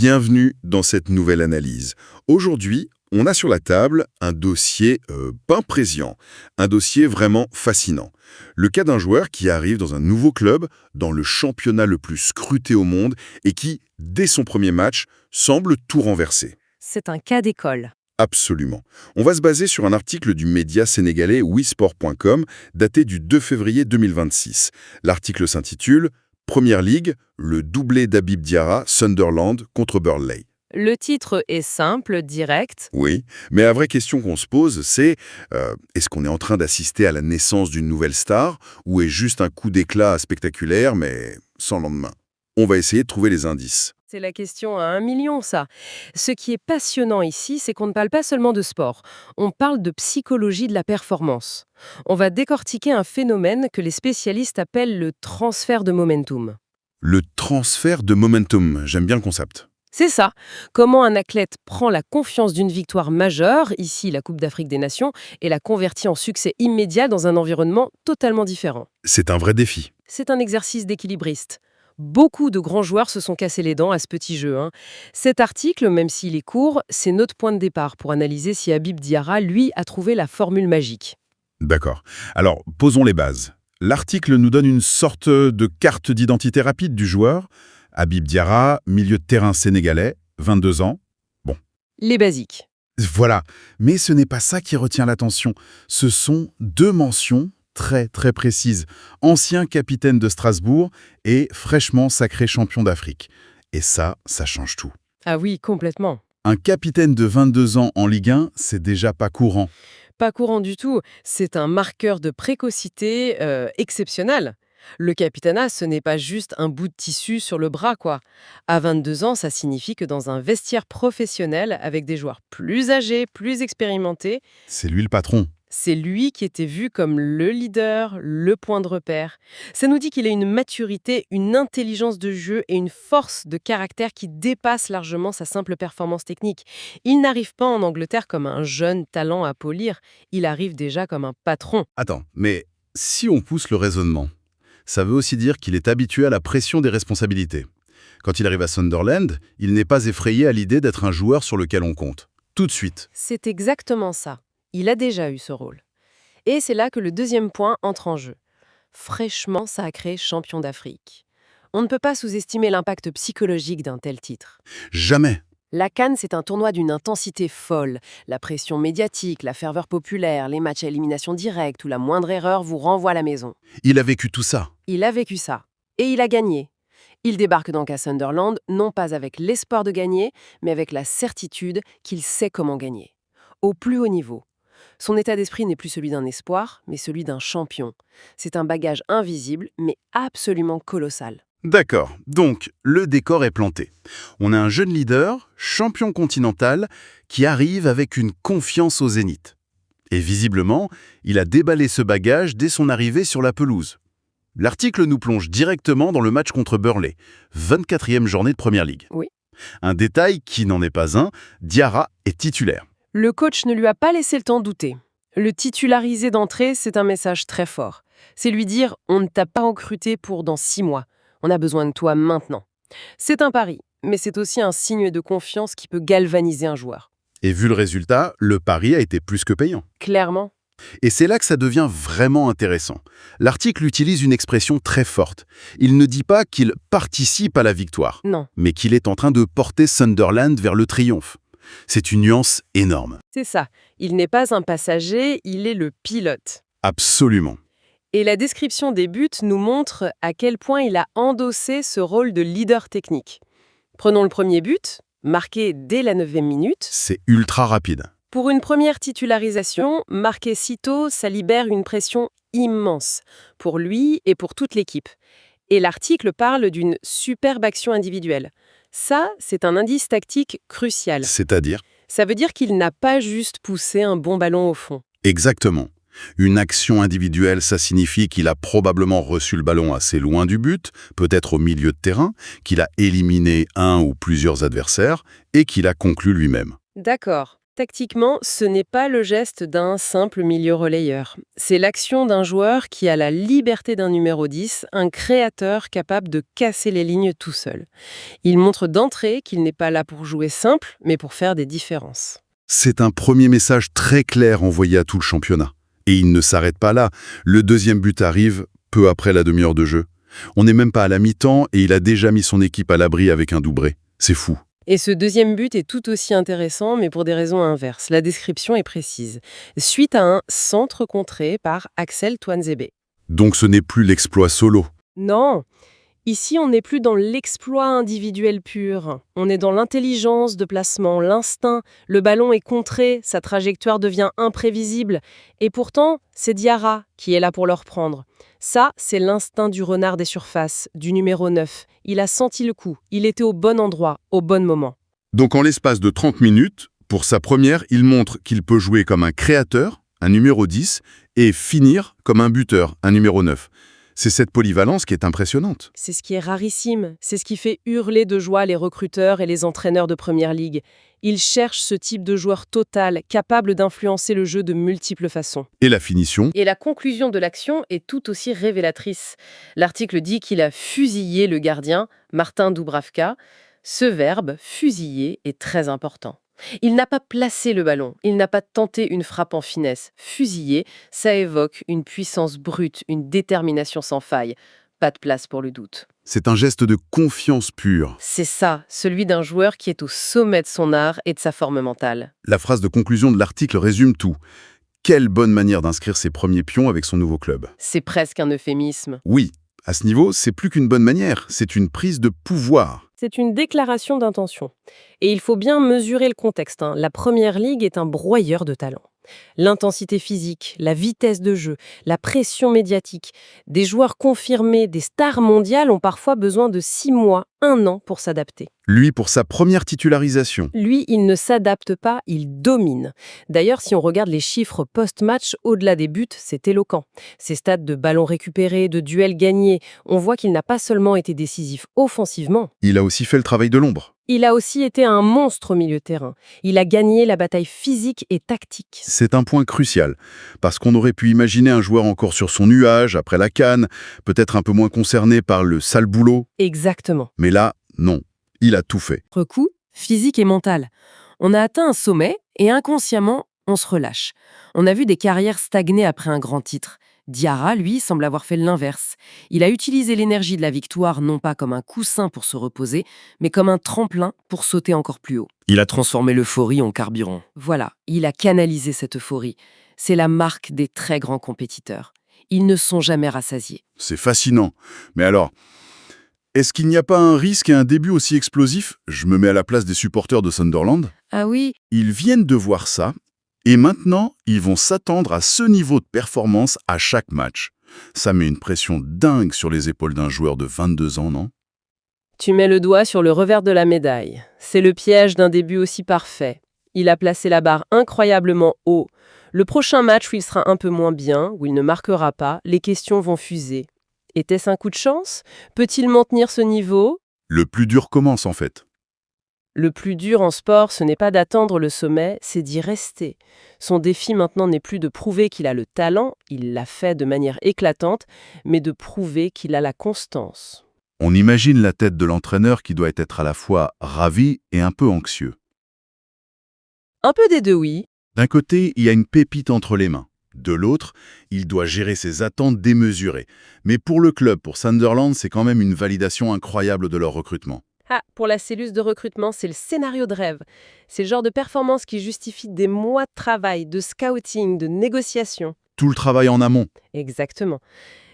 bienvenue dans cette nouvelle analyse. Aujourd'hui, on a sur la table un dossier pas présent, un dossier vraiment fascinant. Le cas d'un joueur qui arrive dans un nouveau club, dans le championnat le plus scruté au monde, et qui, dès son premier match, semble tout renverser. C'est un cas d'école. Absolument. On va se baser sur un article du média sénégalais wisport.com daté du 2 février 2026. L'article s'intitule « Première Ligue, le doublé d'Habib Diarra, Sunderland contre Burnley ». Le titre est simple, direct. Oui, mais la vraie question qu'on se pose, c'est est-ce qu'on est en train d'assister à la naissance d'une nouvelle star ou est juste un coup d'éclat spectaculaire mais sans lendemain? On va essayer de trouver les indices. C'est la question à 1 million, ça. Ce qui est passionnant ici, c'est qu'on ne parle pas seulement de sport. On parle de psychologie de la performance. On va décortiquer un phénomène que les spécialistes appellent le transfert de momentum. Le transfert de momentum, j'aime bien le concept. C'est ça. Comment un athlète prend la confiance d'une victoire majeure, ici la Coupe d'Afrique des Nations, et la convertit en succès immédiat dans un environnement totalement différent. C'est un vrai défi. C'est un exercice d'équilibriste. Beaucoup de grands joueurs se sont cassés les dents à ce petit jeu. Cet article, même s'il est court, c'est notre point de départ pour analyser si Habib Diarra, lui, a trouvé la formule magique. D'accord. Alors, posons les bases. L'article nous donne une sorte de carte d'identité rapide du joueur. Habib Diarra, milieu de terrain sénégalais, 22 ans. Bon. Les basiques. Voilà. Mais ce n'est pas ça qui retient l'attention. Ce sont deux mentions très précises. Ancien capitaine de Strasbourg et fraîchement sacré champion d'Afrique. Et ça change tout. Ah oui, complètement. Un capitaine de 22 ans en Ligue 1, c'est déjà pas courant. Pas courant du tout. C'est un marqueur de précocité exceptionnel. Le capitanat, ce n'est pas juste un bout de tissu sur le bras, quoi. À 22 ans, ça signifie que dans un vestiaire professionnel, avec des joueurs plus âgés, plus expérimentés, C'est lui le patron. c'est lui qui était vu comme le leader, le point de repère. Ça nous dit qu'il a une maturité, une intelligence de jeu et une force de caractère qui dépasse largement sa simple performance technique. Il n'arrive pas en Angleterre comme un jeune talent à polir, il arrive déjà comme un patron. Attends, mais si on pousse le raisonnement, ça veut aussi dire qu'il est habitué à la pression des responsabilités. Quand il arrive à Sunderland, il n'est pas effrayé à l'idée d'être un joueur sur lequel on compte. Tout de suite. C'est exactement ça. Il a déjà eu ce rôle. Et c'est là que le deuxième point entre en jeu. Fraîchement sacré champion d'Afrique. On ne peut pas sous-estimer l'impact psychologique d'un tel titre. Jamais. La CAN, c'est un tournoi d'une intensité folle. La pression médiatique, la ferveur populaire, les matchs à élimination directe où la moindre erreur vous renvoie à la maison. Il a vécu tout ça. Il a vécu ça. Et il a gagné. Il débarque donc à Sunderland, non pas avec l'espoir de gagner, mais avec la certitude qu'il sait comment gagner. Au plus haut niveau. Son état d'esprit n'est plus celui d'un espoir, mais celui d'un champion. C'est un bagage invisible, mais absolument colossal. D'accord. Donc, le décor est planté. On a un jeune leader, champion continental, qui arrive avec une confiance au zénith. Et visiblement, il a déballé ce bagage dès son arrivée sur la pelouse. L'article nous plonge directement dans le match contre Burnley, 24e journée de Première Ligue. Oui. Un détail qui n'en est pas un, Diarra est titulaire. Le coach ne lui a pas laissé le temps de douter. Le titulariser d'entrée, c'est un message très fort. C'est lui dire « on ne t'a pas recruté pour dans 6 mois. On a besoin de toi maintenant ». C'est un pari, mais c'est aussi un signe de confiance qui peut galvaniser un joueur. Et vu le résultat, le pari a été plus que payant. Clairement. Et c'est là que ça devient vraiment intéressant. L'article utilise une expression très forte. Il ne dit pas qu'il participe à la victoire, Non, mais qu'il est en train de porter Sunderland vers le triomphe. C'est une nuance énorme. c'est ça. Il n'est pas un passager, il est le pilote. Absolument. Et la description des buts nous montre à quel point il a endossé ce rôle de leader technique. Prenons le premier but, marqué dès la 9e minute. C'est ultra rapide. Pour une première titularisation, marqué si tôt, ça libère une pression immense, pour lui et pour toute l'équipe. Et l'article parle d'une superbe action individuelle. Ça, c'est un indice tactique crucial. C'est-à-dire? Ça veut dire qu'il n'a pas juste poussé un bon ballon au fond. Exactement. Une action individuelle, ça signifie qu'il a probablement reçu le ballon assez loin du but, peut-être au milieu de terrain, qu'il a éliminé un ou plusieurs adversaires et qu'il a conclu lui-même. D'accord. Tactiquement, ce n'est pas le geste d'un simple milieu relayeur. C'est l'action d'un joueur qui a la liberté d'un numéro 10, un créateur capable de casser les lignes tout seul. Il montre d'entrée qu'il n'est pas là pour jouer simple, mais pour faire des différences. C'est un premier message très clair envoyé à tout le championnat. Et il ne s'arrête pas là. Le deuxième but arrive peu après la demi-heure de jeu. On n'est même pas à la mi-temps et il a déjà mis son équipe à l'abri avec un doublé. C'est fou. Et ce deuxième but est tout aussi intéressant, mais pour des raisons inverses. La description est précise. Suite à un centre contré par Axel Tuanzebe. Donc ce n'est plus l'exploit solo. Non, ici on n'est plus dans l'exploit individuel pur. On est dans l'intelligence de placement, l'instinct. Le ballon est contré, sa trajectoire devient imprévisible. Et pourtant, c'est Diarra qui est là pour le reprendre. Ça, c'est l'instinct du renard des surfaces, du numéro 9. Il a senti le coup, il était au bon endroit, au bon moment. Donc en l'espace de 30 minutes, pour sa première, il montre qu'il peut jouer comme un créateur, un numéro 10, et finir comme un buteur, un numéro 9. C'est cette polyvalence qui est impressionnante. C'est ce qui est rarissime, c'est ce qui fait hurler de joie les recruteurs et les entraîneurs de Première Ligue. Ils cherchent ce type de joueur total, capable d'influencer le jeu de multiples façons. Et la finition? Et la conclusion de l'action est tout aussi révélatrice. L'article dit qu'il a fusillé le gardien, Martin Dubravka. Ce verbe, fusiller, est très important. Il n'a pas placé le ballon, il n'a pas tenté une frappe en finesse. Fusiller, ça évoque une puissance brute, une détermination sans faille. Pas de place pour le doute. C'est un geste de confiance pure. C'est ça, celui d'un joueur qui est au sommet de son art et de sa forme mentale. La phrase de conclusion de l'article résume tout. Quelle bonne manière d'inscrire ses premiers pions avec son nouveau club. C'est presque un euphémisme. Oui, à ce niveau, c'est plus qu'une bonne manière, c'est une prise de pouvoir. C'est une déclaration d'intention. Et il faut bien mesurer le contexte. La Première Ligue est un broyeur de talent. L'intensité physique, la vitesse de jeu, la pression médiatique. Des joueurs confirmés, des stars mondiales ont parfois besoin de 6 mois, 1 an pour s'adapter. Lui, pour sa première titularisation. Lui, il ne s'adapte pas, il domine. D'ailleurs, si on regarde les chiffres post-match, au-delà des buts, c'est éloquent. Ses stats de ballons récupérés, de duels gagnés, on voit qu'il n'a pas seulement été décisif offensivement. Il a aussi fait le travail de l'ombre. Il a aussi été un monstre au milieu de terrain. Il a gagné la bataille physique et tactique. C'est un point crucial, parce qu'on aurait pu imaginer un joueur encore sur son nuage, après la CAN, peut-être un peu moins concerné par le sale boulot. Exactement. Mais là, non. Il a tout fait. Coup, physique et mental. On a atteint un sommet et inconsciemment, on se relâche. On a vu des carrières stagner après un grand titre. Diarra, lui, semble avoir fait l'inverse. Il a utilisé l'énergie de la victoire non pas comme un coussin pour se reposer, mais comme un tremplin pour sauter encore plus haut. Il a transformé l'euphorie en carburant. Voilà, il a canalisé cette euphorie. C'est la marque des très grands compétiteurs. Ils ne sont jamais rassasiés. C'est fascinant. Mais alors, est-ce qu'il n'y a pas un risque et un début aussi explosif? Je me mets à la place des supporters de Sunderland. Ah oui? Ils viennent de voir ça, et maintenant, ils vont s'attendre à ce niveau de performance à chaque match. Ça met une pression dingue sur les épaules d'un joueur de 22 ans, non? Tu mets le doigt sur le revers de la médaille. C'est le piège d'un début aussi parfait. Il a placé la barre incroyablement haut. Le prochain match où il sera un peu moins bien, où il ne marquera pas, les questions vont fuser. Était-ce un coup de chance? Peut-il maintenir ce niveau? Le plus dur commence en fait. Le plus dur en sport, ce n'est pas d'attendre le sommet, c'est d'y rester. Son défi maintenant n'est plus de prouver qu'il a le talent, il l'a fait de manière éclatante, mais de prouver qu'il a la constance. On imagine la tête de l'entraîneur qui doit être à la fois ravi et un peu anxieux. Un peu des deux, oui. D'un côté, il y a une pépite entre les mains. De l'autre, il doit gérer ses attentes démesurées. Mais pour le club, pour Sunderland, c'est quand même une validation incroyable de leur recrutement. Ah, pour la cellule de recrutement, c'est le scénario de rêve. C'est le genre de performance qui justifie des mois de travail, de scouting, de négociation. Tout le travail en amont. Exactement.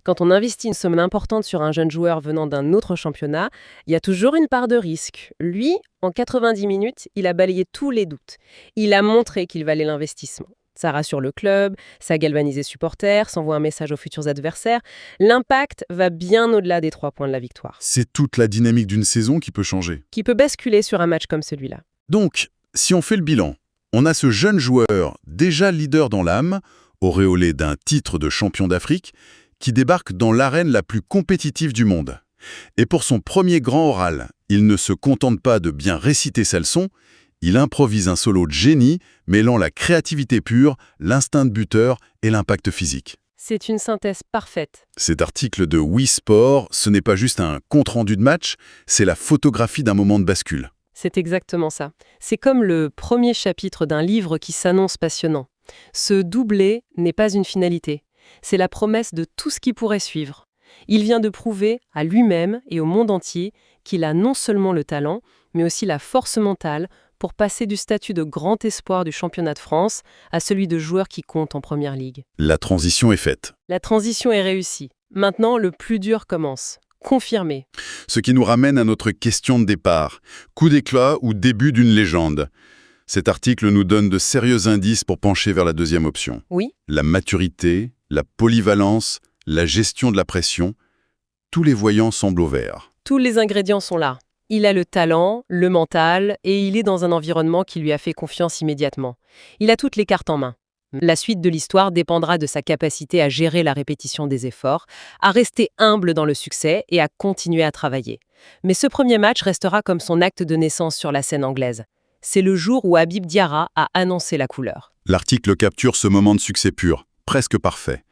Quand on investit une somme importante sur un jeune joueur venant d'un autre championnat, il y a toujours une part de risque. Lui, en 90 minutes, il a balayé tous les doutes. Il a montré qu'il valait l'investissement. Ça rassure le club, ça galvanise les supporters, ça envoie un message aux futurs adversaires. L'impact va bien au-delà des 3 points de la victoire. C'est toute la dynamique d'une saison qui peut changer. Qui peut basculer sur un match comme celui-là. Donc, si on fait le bilan, on a ce jeune joueur, déjà leader dans l'âme, auréolé d'un titre de champion d'Afrique, qui débarque dans l'arène la plus compétitive du monde. Et pour son premier grand oral, il ne se contente pas de bien réciter sa leçon, Il improvise un solo de génie, mêlant la créativité pure, l'instinct de buteur et l'impact physique. C'est une synthèse parfaite. Cet article de Wii Sport, ce n'est pas juste un compte-rendu de match, c'est la photographie d'un moment de bascule. C'est exactement ça. C'est comme le premier chapitre d'un livre qui s'annonce passionnant. Ce doublé n'est pas une finalité. C'est la promesse de tout ce qui pourrait suivre. Il vient de prouver à lui-même et au monde entier qu'il a non seulement le talent, mais aussi la force mentale pour passer du statut de grand espoir du championnat de France à celui de joueur qui compte en première ligue. La transition est faite. La transition est réussie. Maintenant, le plus dur commence. Confirmer. Ce qui nous ramène à notre question de départ. Coup d'éclat ou début d'une légende? Cet article nous donne de sérieux indices pour pencher vers la deuxième option. Oui, La maturité, la polyvalence, la gestion de la pression, tous les voyants semblent au vert. tous les ingrédients sont là. Il a le talent, le mental, et il est dans un environnement qui lui a fait confiance immédiatement. Il a toutes les cartes en main. La suite de l'histoire dépendra de sa capacité à gérer la répétition des efforts, à rester humble dans le succès et à continuer à travailler. Mais ce premier match restera comme son acte de naissance sur la scène anglaise. C'est le jour où Habib Diarra a annoncé la couleur. L'article capture ce moment de succès pur, presque parfait.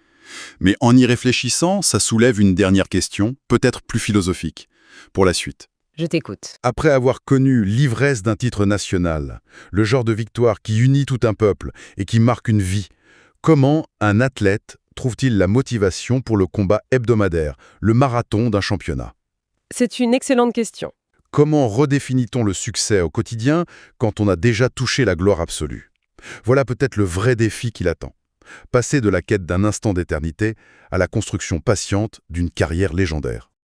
Mais en y réfléchissant, ça soulève une dernière question, peut-être plus philosophique, pour la suite. Je t'écoute. Après avoir connu l'ivresse d'un titre national, le genre de victoire qui unit tout un peuple et qui marque une vie, comment un athlète trouve-t-il la motivation pour le combat hebdomadaire, le marathon d'un championnat? C'est une excellente question. Comment redéfinit-on le succès au quotidien quand on a déjà touché la gloire absolue? Voilà peut-être le vrai défi qui l'attend. Passer de la quête d'un instant d'éternité à la construction patiente d'une carrière légendaire.